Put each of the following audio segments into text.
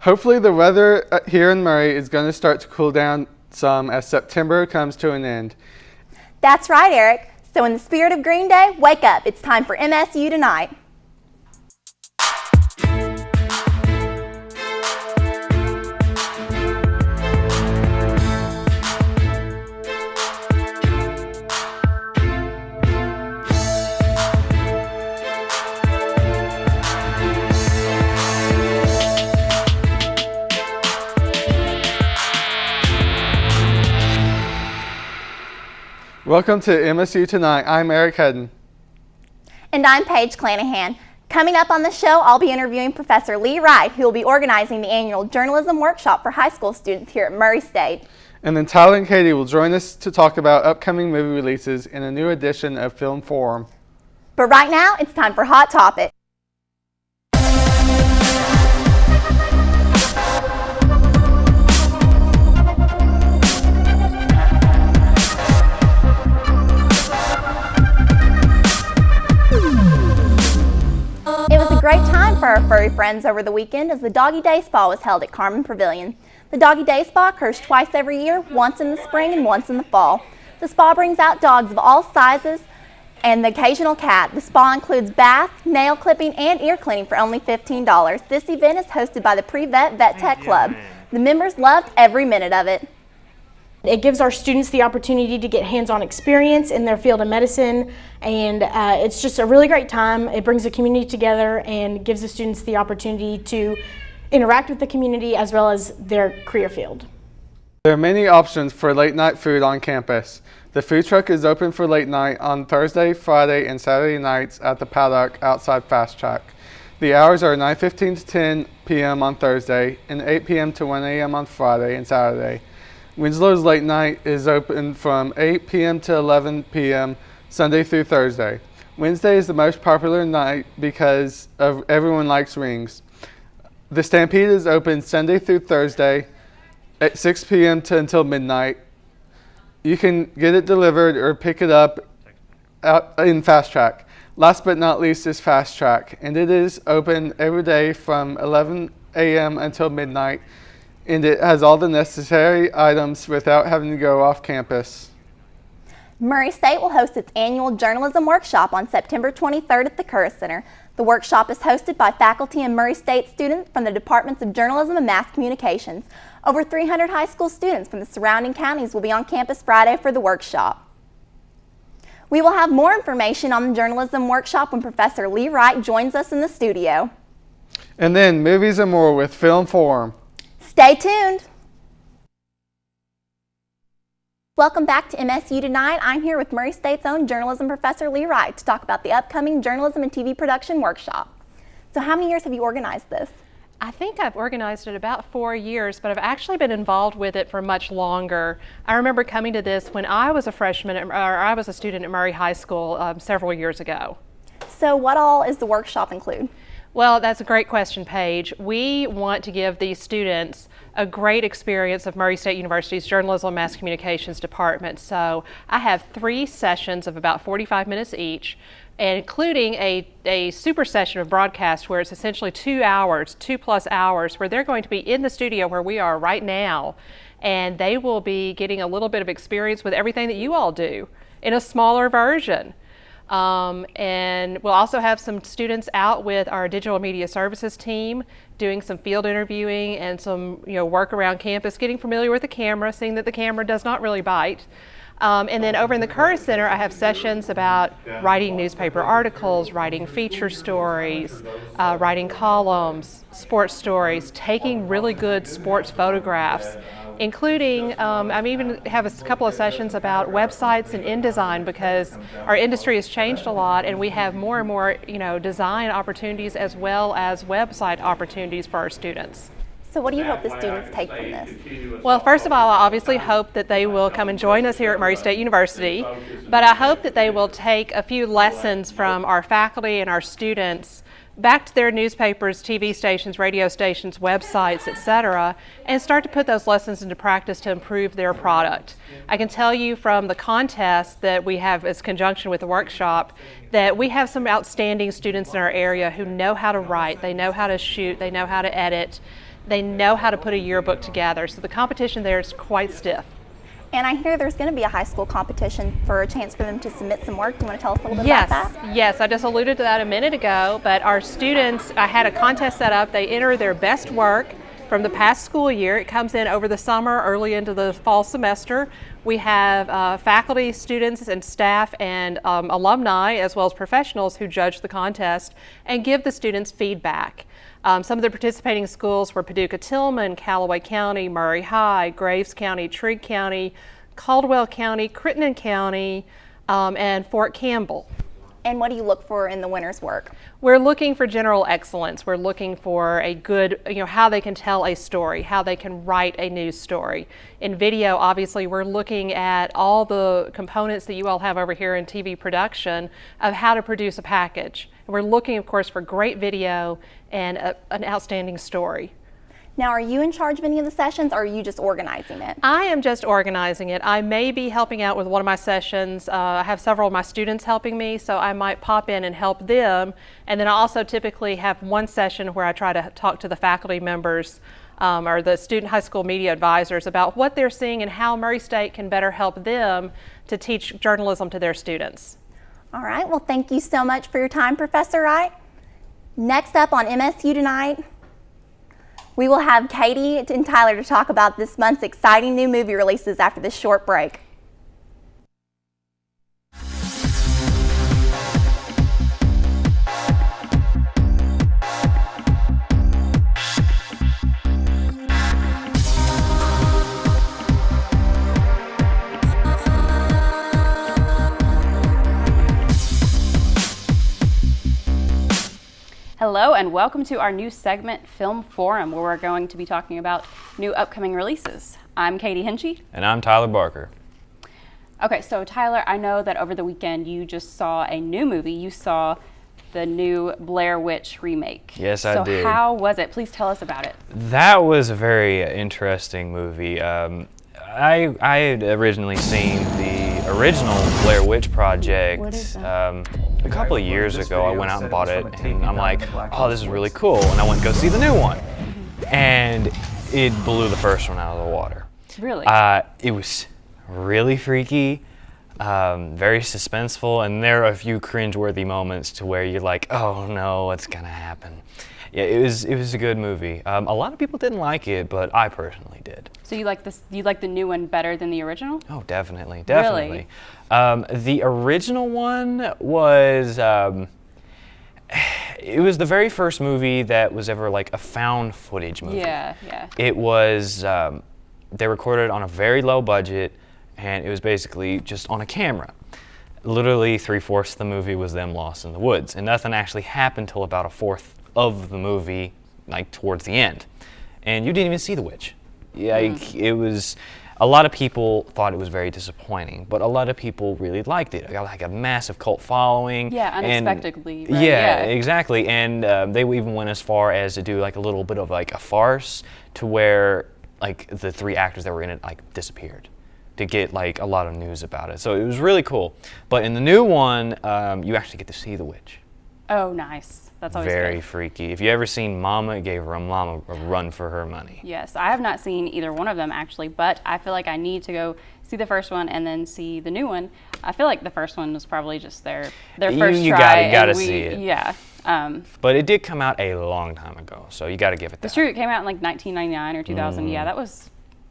Hopefully the weather here in Murray is going to start to cool down some as September comes to an end. That's right, Eric. So in the spirit of Green Day, wake up. It's time for MSU Tonight. Welcome to MSU Tonight. I'm Eric Hedden. And I'm Paige Clanahan. Coming up on the show, I'll be interviewing Professor Lee Wright, who will be organizing the annual journalism workshop for high school students here at Murray State. And then Tyler and Katie will join us to talk about upcoming movie releases in a new edition of Film Forum. But right now, it's time for Hot Topic. It was a great time for our furry friends over the weekend as the Doggy Day Spa was held at Carmen Pavilion. The Doggy Day Spa occurs twice every year, once in the spring and once in the fall. The spa brings out dogs of all sizes and the occasional cat. The spa includes bath, nail clipping, and ear cleaning for only $15. This event is hosted by the Pre-Vet Vet Tech Club. The members loved every minute of it. It gives our students the opportunity to get hands-on experience in their field of medicine, and it's just a really great time. It brings the community together and gives the students the opportunity to interact with the community as well as their career field. There are many options for late night food on campus. The food truck is open for late night on Thursday, Friday, and Saturday nights at the paddock outside Fast Track. The hours are 9:15 to 10 p.m. on Thursday and 8 p.m. to 1 a.m. on Friday and Saturday. Winslow's late night is open from 8 p.m. to 11 p.m. Sunday through Thursday. Wednesday is the most popular night because everyone likes wings. The Stampede is open Sunday through Thursday at 6 p.m. until midnight. You can get it delivered or pick it up out in Fast Track. Last but not least is Fast Track, and it is open every day from 11 a.m. until midnight. And it has all the necessary items without having to go off campus. Murray State will host its annual journalism workshop on September 23rd at the Curris Center. The workshop is hosted by faculty and Murray State students from the Departments of Journalism and Mass Communications. Over 300 high school students from the surrounding counties will be on campus Friday for the workshop. We will have more information on the journalism workshop when Professor Lee Wright joins us in the studio. And then movies and more with Film Forum. Stay tuned. Welcome back to MSU Tonight. I'm here with Murray State's own journalism professor Lee Wright to talk about the upcoming journalism and TV production workshop. So how many years have you organized this? I think I've organized it about 4 years, but I've actually been involved with it for much longer. I remember coming to this when I was a freshman, or I was a student at Murray High School several years ago. So what all is the workshop include? Well, that's a great question, Paige. We want to give these students a great experience of Murray State University's Journalism and Mass Communications Department. So I have 3 sessions of about 45 minutes each, including a super session of broadcast where it's essentially 2 hours, 2+ hours, where they're going to be in the studio where we are right now, and they will be getting a little bit of experience with everything that you all do in a smaller version. And we'll also have some students out with our digital media services team doing some field interviewing and some work around campus, getting familiar with the camera, seeing that the camera does not really bite. And then over in the Curris Center, I have sessions about writing newspaper articles, writing feature stories, writing columns, sports stories, taking really good sports photographs, including, I even have a couple of sessions about websites and InDesign, because our industry has changed a lot and we have more and more design opportunities as well as website opportunities for our students. So what do you hope the students take from this? Well, first of all, I obviously hope that they will come and join us here at Murray State University, but I hope that they will take a few lessons from our faculty and our students back to their newspapers, TV stations, radio stations, websites, etc., and start to put those lessons into practice to improve their product. I can tell you from the contest that we have as conjunction with the workshop that we have some outstanding students in our area who know how to write, they know how to shoot, they know how to edit. They know how to put a yearbook together. So the competition there is quite stiff. And I hear there's going to be a high school competition for a chance for them to submit some work. Do you want to tell us a little bit about that? Yes, I just alluded to that a minute ago, but our students, I had a contest set up. They enter their best work from the past school year. It comes in over the summer, early into the fall semester. We have faculty, students, and staff, and alumni, as well as professionals who judge the contest and give the students feedback. Some of the participating schools were Paducah-Tillman, Callaway County, Murray High, Graves County, Trigg County, Caldwell County, Crittenden County, and Fort Campbell. And what do you look for in the winner's work? We're looking for general excellence. We're looking for a good, how they can tell a story, how they can write a news story. In video, obviously, we're looking at all the components that you all have over here in TV production of how to produce a package. And we're looking, of course, for great video and an outstanding story. Now, are you in charge of any of the sessions, or are you just organizing it? I am just organizing it. I may be helping out with one of my sessions. I have several of my students helping me, so I might pop in and help them. And then I also typically have one session where I try to talk to the faculty members or the student high school media advisors about what they're seeing and how Murray State can better help them to teach journalism to their students. All right, well, thank you so much for your time, Professor Wright. Next up on MSU Tonight, we will have Katie and Tyler to talk about this month's exciting new movie releases after this short break. Hello and welcome to our new segment, Film Forum, where we're going to be talking about new upcoming releases. I'm Katie Hinchy. And I'm Tyler Barker. Okay, so Tyler, I know that over the weekend you just saw a new movie. You saw the new Blair Witch remake. Yes, I did. So how was it? Please tell us about it. That was a very interesting movie. I had originally seen the original Blair Witch Project a couple of years ago. I went out and bought it, and I'm like, oh, this is really cool. And I went to go see the new one. And it blew the first one out of the water. Really? It was really freaky, very suspenseful, and there are a few cringeworthy moments to where you're like, oh no, what's gonna happen? Yeah, it was a good movie. A lot of people didn't like it, but I personally did. So you like this? You like the new one better than the original? Oh, definitely. Really? The original one was it was the very first movie that was ever like a found footage movie. Yeah. It was they recorded on a very low budget, and it was basically just on a camera. Literally 3/4 of the movie was them lost in the woods, and nothing actually happened till about 1/4 of the movie, like towards the end, and you didn't even see the witch. It was. A lot of people thought it was very disappointing, but a lot of people really liked it. It got like a massive cult following. Yeah, unexpectedly. Right? Yeah, exactly. And they even went as far as to do like a little bit of like a farce to where like the 3 actors that were in it like disappeared to get like a lot of news about it. So it was really cool. But in the new one, you actually get to see the witch. Oh, nice. That's always very good. freaky. If you ever seen Mama, it gave Mama a run for her money. Yes, I have not seen either one of them actually, but I feel like I need to go see the first one and then see the new one. I feel like the first one was probably just their first you try. gotta see it. Yeah. But it did come out a long time ago, so you got to give it that. It's true. It came out in like 1999 or 2000. Yeah, that was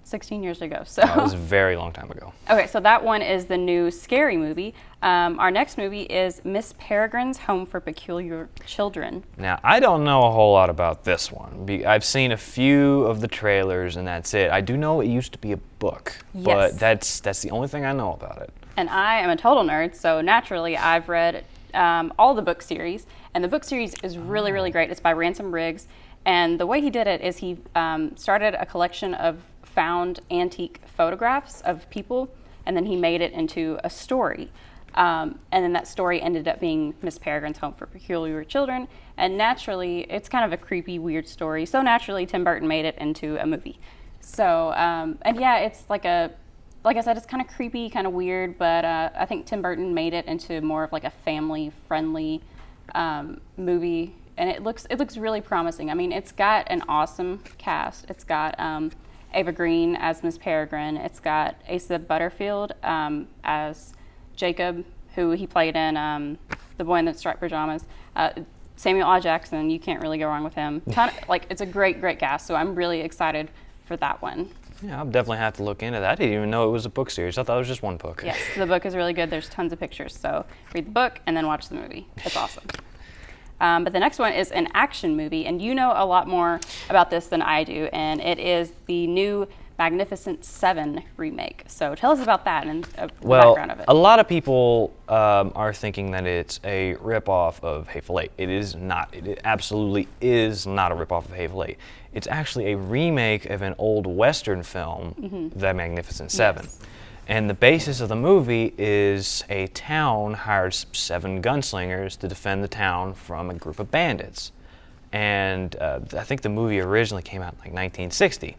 16 years ago. So that was a very long time ago. Okay, so that one is the new scary movie. Our next movie is Miss Peregrine's Home for Peculiar Children. Now, I don't know a whole lot about this one. I've seen a few of the trailers, and that's it. I do know it used to be a book, but that's the only thing I know about it. And I am a total nerd, so naturally I've read all the book series, and the book series is really, really great. It's by Ransom Riggs, and the way he did it is he started a collection of found antique photographs of people, and then he made it into a story. And then that story ended up being Miss Peregrine's Home for Peculiar Children, and naturally, it's kind of a creepy, weird story, so naturally Tim Burton made it into a movie. So, and yeah, it's like I said, it's kind of creepy, kind of weird, but I think Tim Burton made it into more of like a family-friendly movie. and it looks really promising. I mean, it's got an awesome cast. It's got Ava Green as Miss Peregrine. It's got Asa Butterfield as Jacob, who he played in The Boy in the Striped Pajamas. Samuel L. Jackson, you can't really go wrong with him. It's a great cast, so I'm really excited for that one. Yeah, I'll definitely have to look into that. I didn't even know it was a book series. I thought it was just one book. Yes, the book is really good. There's tons of pictures, so read the book and then watch the movie. It's awesome. But the next one is an action movie, and you know a lot more about this than I do, and it is the new Magnificent Seven remake. So tell us about that and the background of it. A lot of people are thinking that it's a ripoff of Hateful Eight. It is not. It absolutely is not a ripoff of Hateful Eight. It's actually a remake of an old Western film, The Magnificent Seven. Yes. And the basis of the movie is a town hires 7 gunslingers to defend the town from a group of bandits. And I think the movie originally came out in like 1960.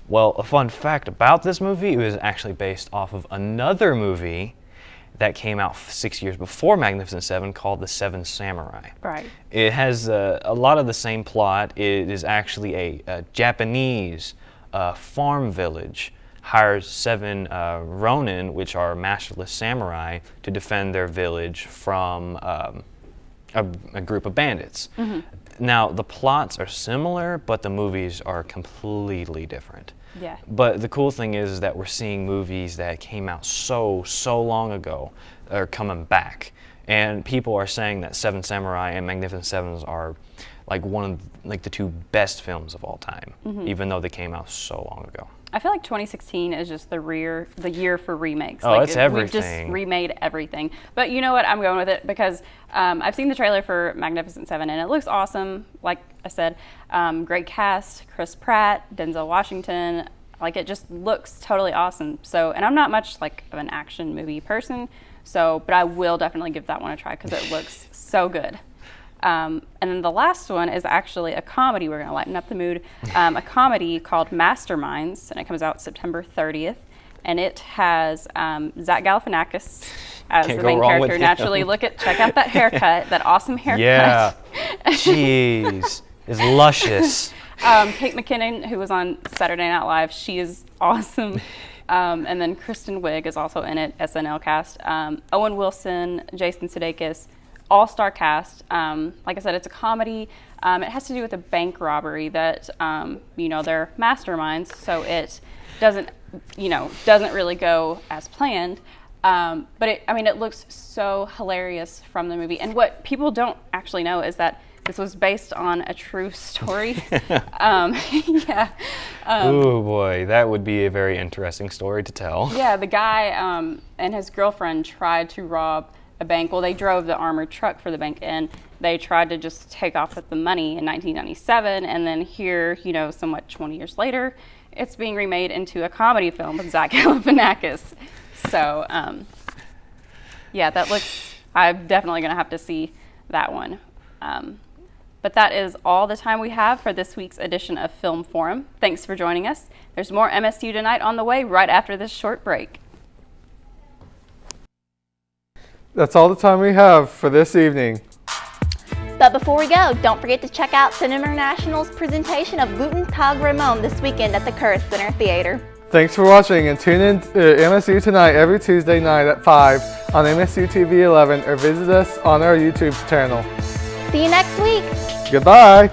Well, a fun fact about this movie, it was actually based off of another movie that came out 6 years before Magnificent Seven called The Seven Samurai. Right. It has a lot of the same plot. It is actually a Japanese farm village hires 7 ronin, which are masterless samurai, to defend their village from a group of bandits. Now, the plots are similar, but the movies are completely different. Yeah. But the cool thing is that we're seeing movies that came out so long ago are coming back. And people are saying that Seven Samurai and Magnificent Sevens are like one of the 2 best films of all time, even though they came out so long ago. I feel like 2016 is just the year for remakes. Oh, it's everything. We've just remade everything. But you know what? I'm going with it because I've seen the trailer for Magnificent Seven, and it looks awesome. Like I said, great cast: Chris Pratt, Denzel Washington. Like, it just looks totally awesome. So, and I'm not much like of an action movie person, but I will definitely give that one a try because it looks so good. And then the last one is actually a comedy. We're going to lighten up the mood. A comedy called Masterminds, and it comes out September 30th. And it has Zach Galifianakis as the main character. Naturally, check out that haircut, that awesome haircut. Yeah, jeez, it's luscious. Kate McKinnon, who was on Saturday Night Live, she is awesome. And then Kristen Wiig is also in it, SNL cast. Owen Wilson, Jason Sudeikis. All-star cast. Like I said, it's a comedy. It has to do with a bank robbery that, they're masterminds, so it doesn't really go as planned. But it looks so hilarious from the movie. And what people don't actually know is that this was based on a true story. Yeah. Oh boy, that would be a very interesting story to tell. Yeah, the guy and his girlfriend tried to rob a bank. Well, they drove the armored truck for the bank, and they tried to just take off with the money in 1997. And then here, somewhat 20 years later, it's being remade into a comedy film with Zach Galifianakis. So, I'm definitely going to have to see that one. But that is all the time we have for this week's edition of Film Forum. Thanks for joining us. There's more MSU Tonight on the way right after this short break. That's all the time we have for this evening. But before we go, don't forget to check out Cinema International's presentation of Guten Tag Ramon this weekend at the Curtis Center Theater. Thanks for watching, and tune in to MSU Tonight every Tuesday night at 5 on MSU TV 11 or visit us on our YouTube channel. See you next week. Goodbye.